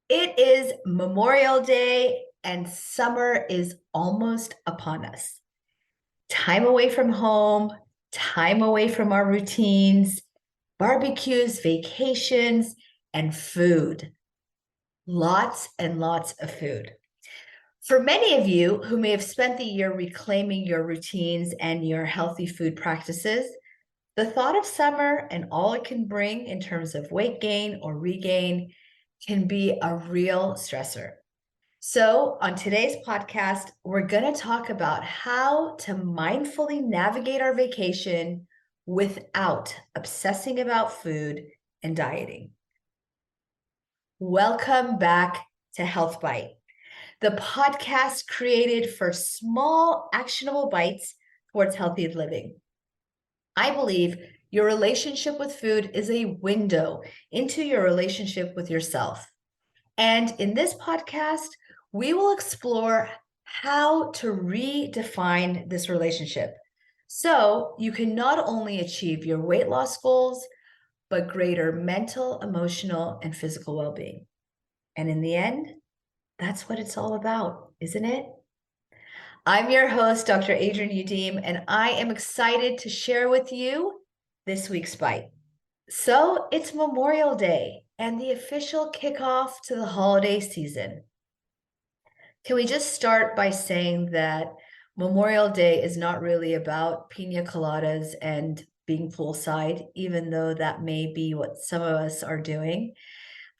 It is Memorial Day and summer is almost upon us. Time away from home, time away from our routines, barbecues, vacations, and food. Lots and lots of food. For many of you who may have spent the year reclaiming your routines and your healthy food practices, the thought of summer and all it can bring in terms of weight gain or regain can be a real stressor. So, on today's podcast, we're going to talk about how to mindfully navigate our vacation without obsessing about food and dieting. Welcome back to Health Bite, the podcast created for small, actionable bites towards healthy living. I believe your relationship with food is a window into your relationship with yourself. And in this podcast, we will explore how to redefine this relationship so you can not only achieve your weight loss goals, but greater mental, emotional, and physical well-being. And in the end, that's what it's all about, isn't it? I'm your host, Dr. Adrienne Udeem, and I am excited to share with you this week's bite. So it's Memorial Day and the official kickoff to the holiday season. Can we just start by saying that Memorial Day is not really about pina coladas and being poolside, even though that may be what some of us are doing?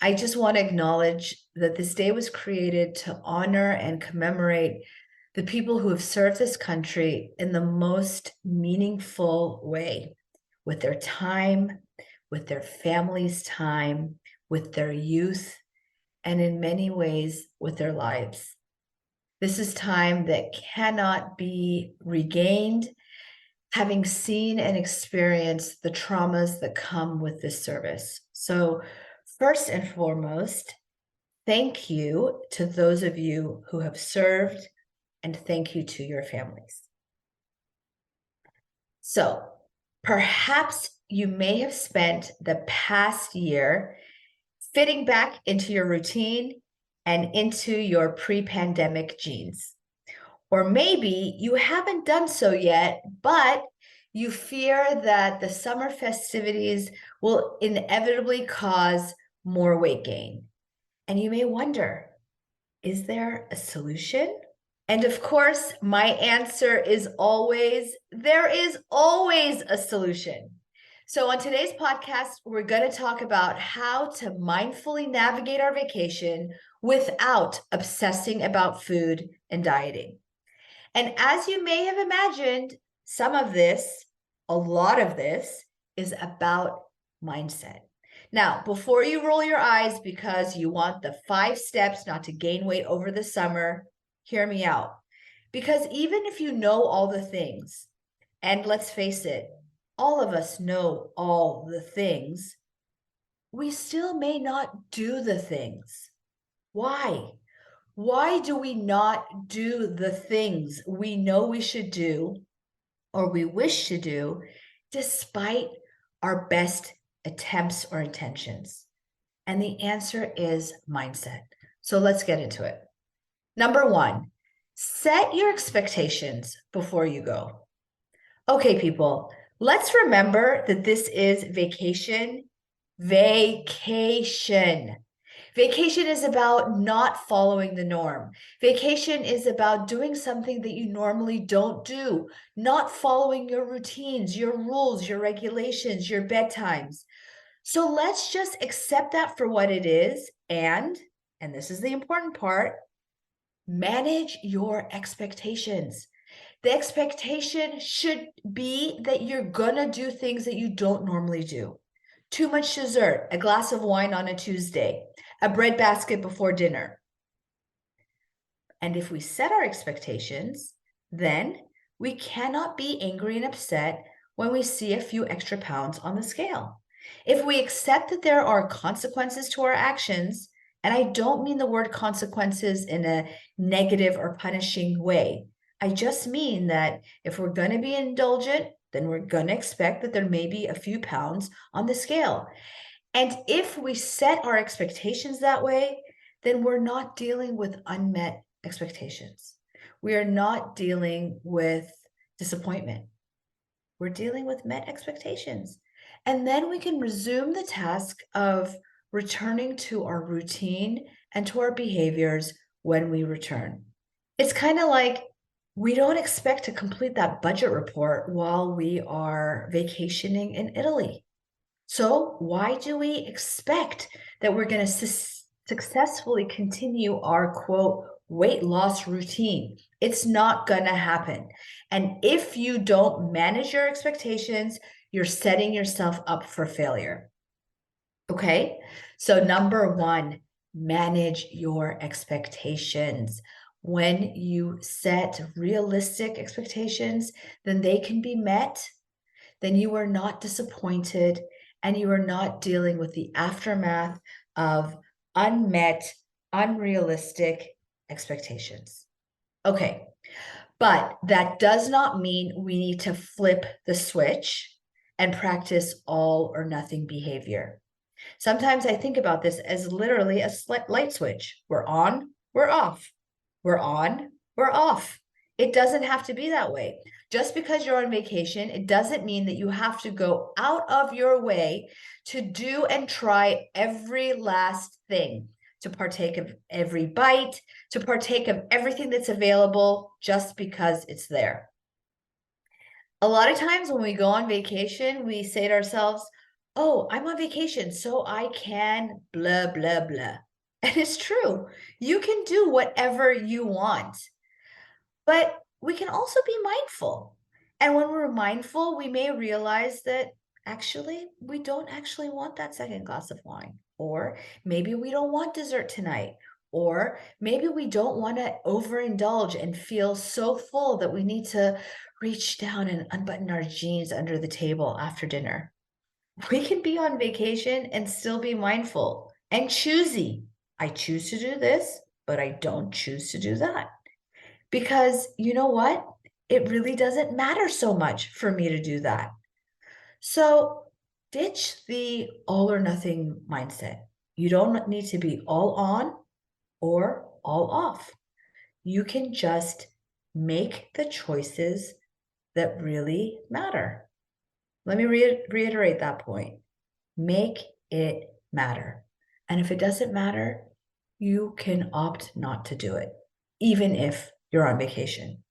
I just want to acknowledge that this day was created to honor and commemorate the people who have served this country in the most meaningful way, with their time, with their families' time, with their youth, and in many ways with their lives. This is time that cannot be regained, having seen and experienced the traumas that come with this service. So, first and foremost, thank you to those of you who have served, and thank you to your families. So, perhaps you may have spent the past year fitting back into your routine and into your pre-pandemic jeans. Or maybe you haven't done so yet, but you fear that the summer festivities will inevitably cause more weight gain. And you may wonder, is there a solution? And of course, my answer is always, there is always a solution. So on today's podcast, we're going to talk about how to mindfully navigate our vacation without obsessing about food and dieting. And as you may have imagined, some of this, a lot of this, is about mindset. Now, before you roll your eyes because you want the 5 steps not to gain weight over the summer, hear me out. Because even if you know all the things, and let's face it, all of us know all the things, we still may not do the things. Why? Why do we not do the things we know we should do or we wish to do despite our best attempts or intentions? And the answer is mindset. So let's get into it. Number 1, set your expectations before you go. Okay, people, let's remember that this is vacation. Vacation. Vacation is about not following the norm. Vacation is about doing something that you normally don't do, not following your routines, your rules, your regulations, your bedtimes. So let's just accept that for what it is. And this is the important part, manage your expectations. The expectation should be that you're gonna do things that you don't normally do. Too much dessert, a glass of wine on a Tuesday, a bread basket before dinner. And if we set our expectations, then we cannot be angry and upset when we see a few extra pounds on the scale. If we accept that there are consequences to our actions, and I don't mean the word consequences in a negative or punishing way, I just mean that if we're going to be indulgent, then we're going to expect that there may be a few pounds on the scale. And if we set our expectations that way, then we're not dealing with unmet expectations. We are not dealing with disappointment. We're dealing with met expectations. And then we can resume the task of returning to our routine and to our behaviors when we return. It's kind of like we don't expect to complete that budget report while we are vacationing in Italy. So, why do we expect that we're going to successfully continue our quote weight loss routine? It's not going to happen. And if you don't manage your expectations, you're setting yourself up for failure. Okay. So, number one, manage your expectations. When you set realistic expectations, then they can be met, then you are not disappointed and you are not dealing with the aftermath of unmet, unrealistic expectations. Okay, but that does not mean we need to flip the switch and practice all or nothing behavior. Sometimes I think about this as literally a light switch. We're on, we're off. We're on, we're off. It doesn't have to be that way. Just because you're on vacation, it doesn't mean that you have to go out of your way to do and try every last thing, to partake of every bite, to partake of everything that's available just because it's there. A lot of times when we go on vacation, we say to ourselves, oh, I'm on vacation, so I can blah, blah, blah. And it's true. You can do whatever you want, but we can also be mindful. And when we're mindful, we may realize that actually we don't actually want that second glass of wine, or maybe we don't want dessert tonight, or maybe we don't want to overindulge and feel so full that we need to reach down and unbutton our jeans under the table after dinner. We can be on vacation and still be mindful and choosy. I choose to do this, but I don't choose to do that. Because you know what? It really doesn't matter so much for me to do that. So ditch the all or nothing mindset. You don't need to be all on or all off. You can just make the choices that really matter. Let me reiterate that point. Make it matter. And if it doesn't matter, you can opt not to do it, even if you're on vacation.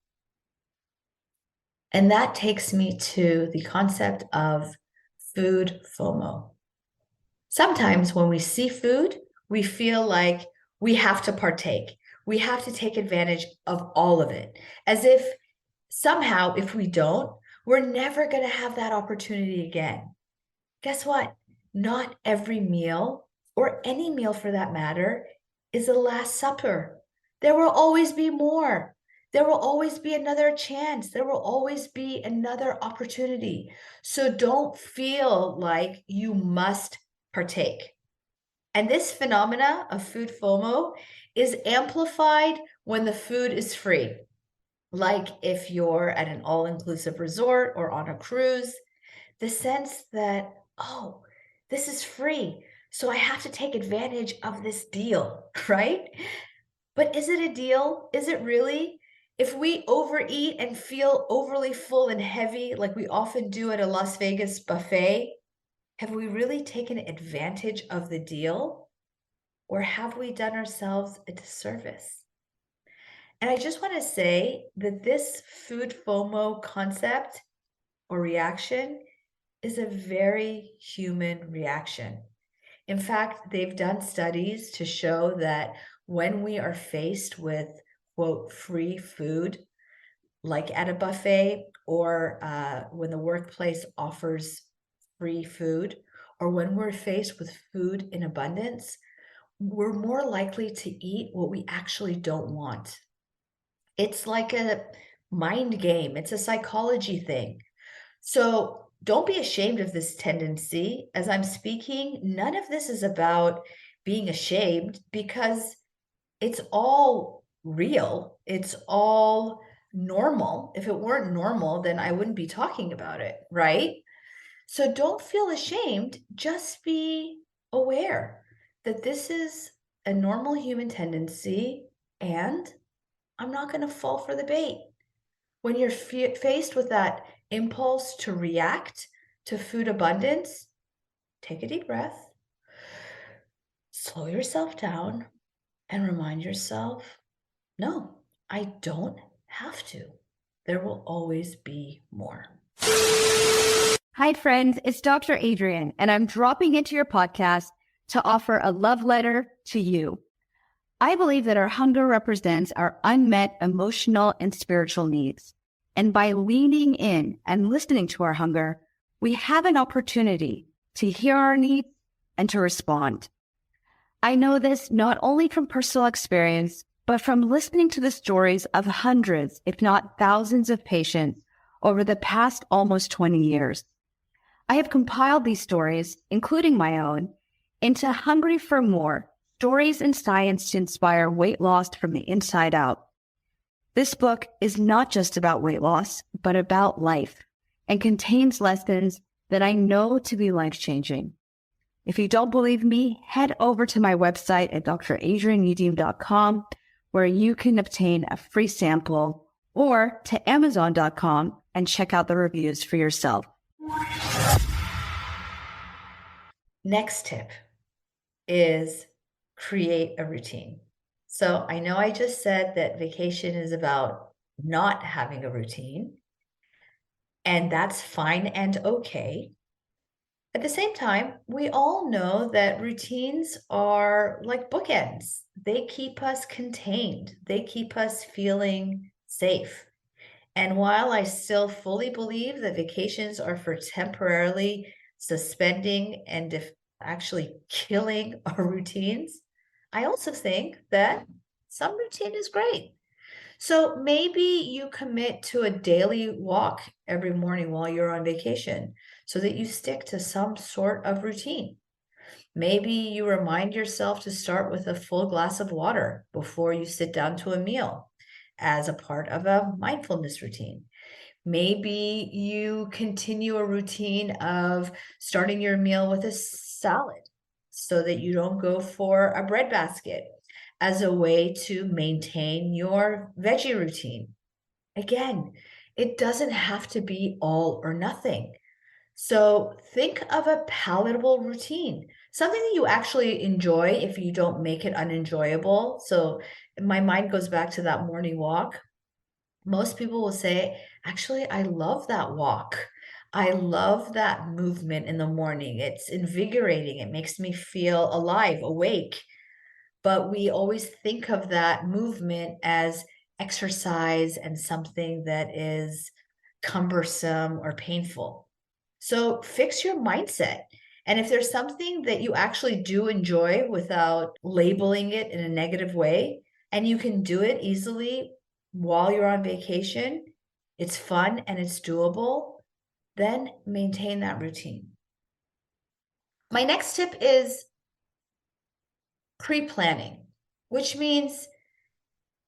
And that takes me to the concept of food FOMO. Sometimes when we see food, we feel like we have to partake. We have to take advantage of all of it, as if somehow, if we don't, we're never going to have that opportunity again. Guess what? Not every meal, or any meal for that matter, is a Last Supper. There will always be more. There will always be another chance. There will always be another opportunity. So don't feel like you must partake. And this phenomena of food FOMO is amplified when the food is free. Like if you're at an all-inclusive resort or on a cruise, the sense that, oh, this is free, so I have to take advantage of this deal, right? But is it a deal? Is it really? If we overeat and feel overly full and heavy, like we often do at a Las Vegas buffet, have we really taken advantage of the deal? Or have we done ourselves a disservice? And I just want to say that this food FOMO concept or reaction is a very human reaction. In fact, they've done studies to show that when we are faced with, quote, free food, like at a buffet, or when the workplace offers free food, or when we're faced with food in abundance, we're more likely to eat what we actually don't want. It's like a mind game, it's a psychology thing. So don't be ashamed of this tendency. As I'm speaking, none of this is about being ashamed because it's all real. It's all normal. If it weren't normal, then I wouldn't be talking about it, right? So don't feel ashamed. Just be aware that this is a normal human tendency, and I'm not going to fall for the bait. When you're faced with that impulse to react to food abundance, take a deep breath, slow yourself down, and remind yourself, no, I don't have to. There will always be more. Hi, friends. It's Dr. Adrienne, and I'm dropping into your podcast to offer a love letter to you. I believe that our hunger represents our unmet emotional and spiritual needs. And by leaning in and listening to our hunger, we have an opportunity to hear our needs and to respond. I know this not only from personal experience, but from listening to the stories of hundreds, if not thousands of patients over the past almost 20 years. I have compiled these stories, including my own, into Hungry for More, Stories in Science to Inspire Weight Loss from the Inside Out. This book is not just about weight loss, but about life, and contains lessons that I know to be life-changing. If you don't believe me, head over to my website at dradriennedem.com, where you can obtain a free sample, or to amazon.com and check out the reviews for yourself. Next tip is create a routine. So I know I just said that vacation is about not having a routine, and that's fine and okay. At the same time, we all know that routines are like bookends. They keep us contained. They keep us feeling safe. And while I still fully believe that vacations are for temporarily suspending and actually killing our routines, I also think that some routine is great. So maybe you commit to a daily walk every morning while you're on vacation so that you stick to some sort of routine. Maybe you remind yourself to start with a full glass of water before you sit down to a meal as a part of a mindfulness routine. Maybe you continue a routine of starting your meal with a salad so that you don't go for a bread basket as a way to maintain your veggie routine. Again, it doesn't have to be all or nothing. So think of a palatable routine, something that you actually enjoy if you don't make it unenjoyable. So my mind goes back to that morning walk. Most people will say, actually, I love that walk. I love that movement in the morning. It's invigorating. It makes me feel alive, awake. But we always think of that movement as exercise and something that is cumbersome or painful. So fix your mindset. And if there's something that you actually do enjoy without labeling it in a negative way, and you can do it easily while you're on vacation, it's fun and it's doable, then maintain that routine. My next tip is pre-planning, which means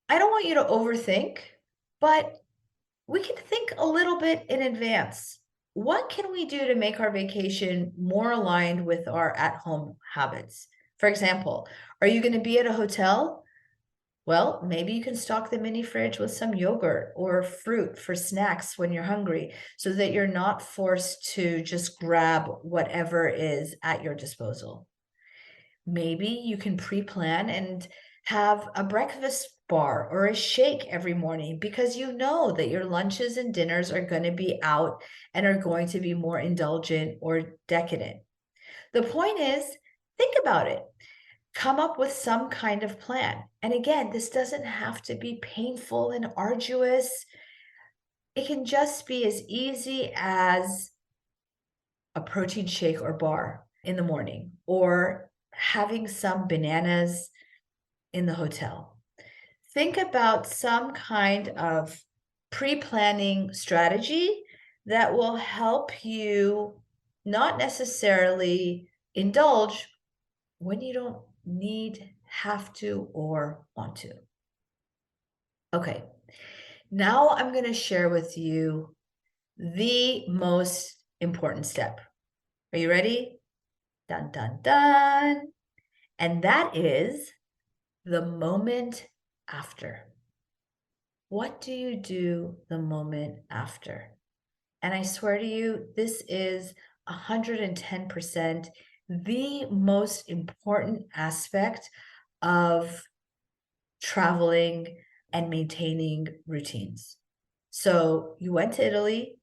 I don't want you to overthink, but we can think a little bit in advance. What can we do to make our vacation more aligned with our at-home habits? For example, are you going to be at a hotel? Well, maybe you can stock the mini fridge with some yogurt or fruit for snacks when you're hungry so that you're not forced to just grab whatever is at your disposal. Maybe you can pre-plan and have a breakfast bar or a shake every morning because you know that your lunches and dinners are going to be out and are going to be more indulgent or decadent. The point is, think about it. Come up with some kind of plan. And again, this doesn't have to be painful and arduous. It can just be as easy as a protein shake or bar in the morning, or having some bananas in the hotel. Think about some kind of pre-planning strategy that will help you not necessarily indulge when you don't need, have to, or want to. Okay, now I'm going to share with you the most important step. Are you ready? Dun, dun, dun. And that is the moment after. What do you do the moment after? And I swear to you, this is 110% the most important aspect of traveling and maintaining routines. So you went to Italy,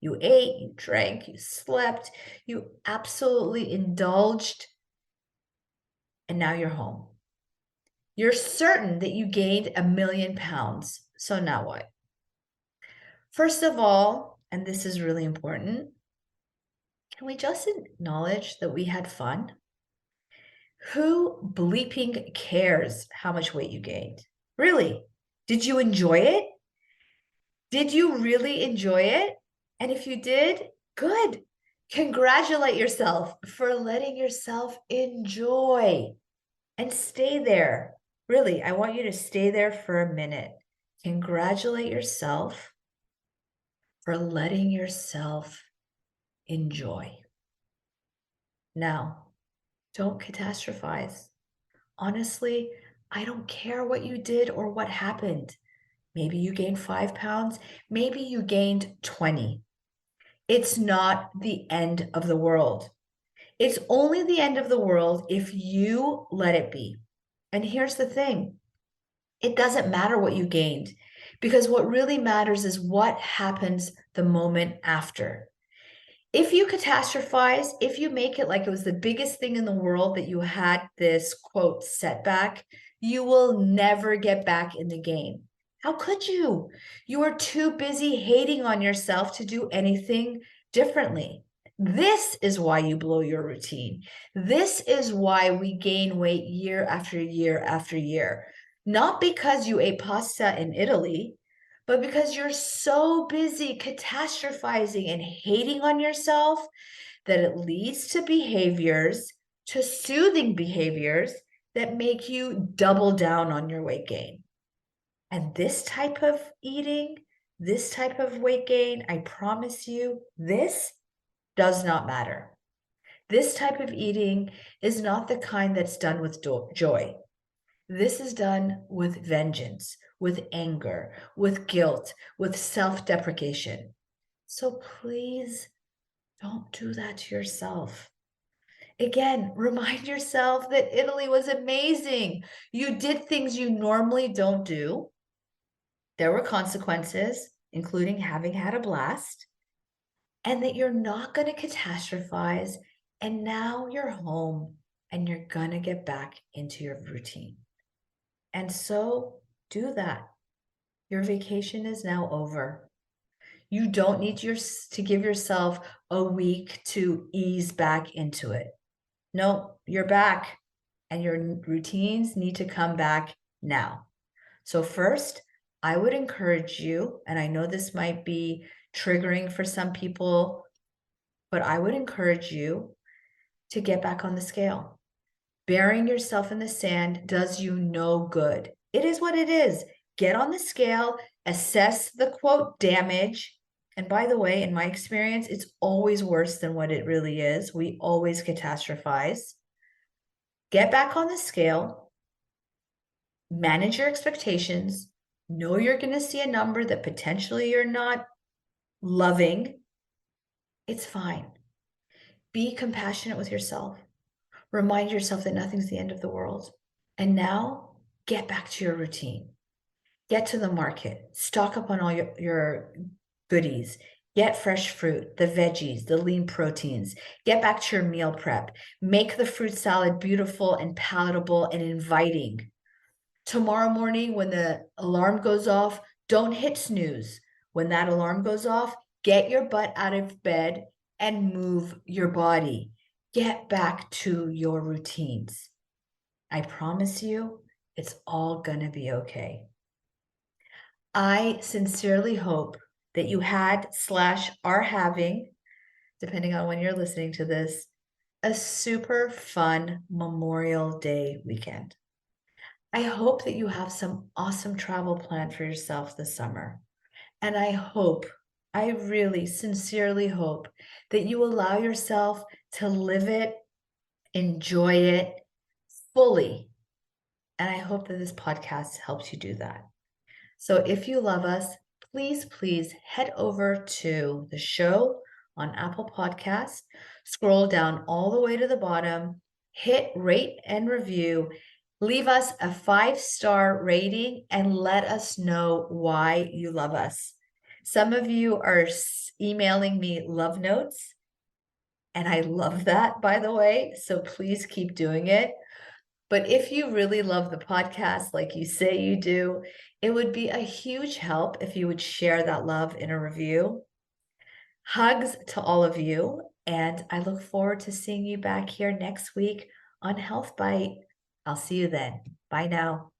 you ate, you drank, you slept, you absolutely indulged, and now you're home. You're certain that you gained 1,000,000 pounds. So now what? First of all, and this is really important, can we just acknowledge that we had fun? Who bleeping cares how much weight you gained? Really? Did you enjoy it? Did you really enjoy it? And if you did, good. Congratulate yourself for letting yourself enjoy and stay there. Really, I want you to stay there for a minute. Congratulate yourself for letting yourself enjoy. Now, don't catastrophize. Honestly, I don't care what you did or what happened. Maybe you gained 5 pounds, maybe you gained 20. It's not the end of the world. It's only the end of the world if you let it be. And here's the thing, it doesn't matter what you gained, because what really matters is what happens the moment after. If you catastrophize, if you make it like it was the biggest thing in the world that you had this quote setback, you will never get back in the game. How could you? You are too busy hating on yourself to do anything differently. This is why you blow your routine. This is why we gain weight year after year after year. Not because you ate pasta in Italy, but because you're so busy catastrophizing and hating on yourself that it leads to behaviors, to soothing behaviors that make you double down on your weight gain. And this type of eating, this type of weight gain, I promise you, this does not matter. This type of eating is not the kind that's done with joy. This is done with vengeance, with anger, with guilt, with self-deprecation. So please don't do that to yourself. Again, remind yourself that Italy was amazing. You did things you normally don't do. There were consequences, including having had a blast, and that you're not going to catastrophize. And now you're home and you're going to get back into your routine. And so do that. Your vacation is now over. You don't need to give yourself a week to ease back into it. No, you're back and your routines need to come back now. So first, I would encourage you, and I know this might be triggering for some people, but I would encourage you to get back on the scale. Burying yourself in the sand does you no good. It is what it is. Get on the scale, assess the quote damage. And by the way, in my experience, it's always worse than what it really is. We always catastrophize. Get back on the scale, manage your expectations, know you're going to see a number that potentially you're not loving. It's fine. Be compassionate with yourself. Remind yourself that nothing's the end of the world. And now get back to your routine. Get to the market, stock up on all your goodies, get fresh fruit, the veggies, the lean proteins, get back to your meal prep, make the fruit salad beautiful and palatable and inviting. Tomorrow morning, when the alarm goes off, don't hit snooze. When that alarm goes off, get your butt out of bed and move your body. Get back to your routines. I promise you, it's all gonna be okay. I sincerely hope that you had/are having, depending on when you're listening to this, a super fun Memorial Day weekend. I hope that you have some awesome travel planned for yourself this summer. And I really sincerely hope that you allow yourself to live it, enjoy it fully, And I hope that this podcast helps you do that. So if you love us, please head over to the show on Apple Podcasts, scroll down all the way to the bottom, hit rate and review, leave us a 5-star rating, and let us know why you love us. Some of you are emailing me love notes, and I love that, by the way. So please keep doing it. But if you really love the podcast, like you say you do, it would be a huge help if you would share that love in a review. Hugs to all of you. And I look forward to seeing you back here next week on Health Bite. I'll see you then. Bye now.